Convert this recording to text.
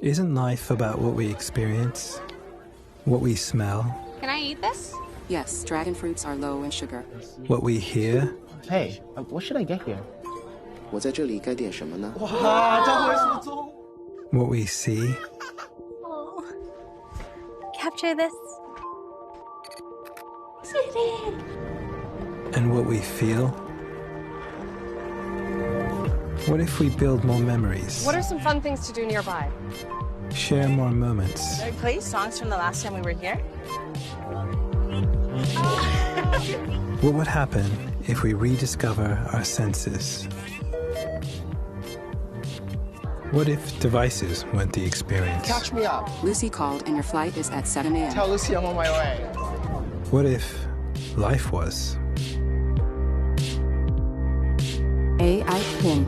Isn't life about what we experience? What we smell? Can I eat this? Yes, dragon fruits are low in sugar. What we hear? Hey, what should I get here? 我在这里该点什么呢？ What we see? Oh. Capture this. And what we feel? What if we build more memories? What are some fun things to do nearby? Share more moments. Should I play songs from the last time we were here? What would happen if we rediscover our senses? What if devices weren't the experience? Catch me up. Lucy called and your flight is at 7 a.m. Tell Lucy I'm on my way. What if life was? AI Pin.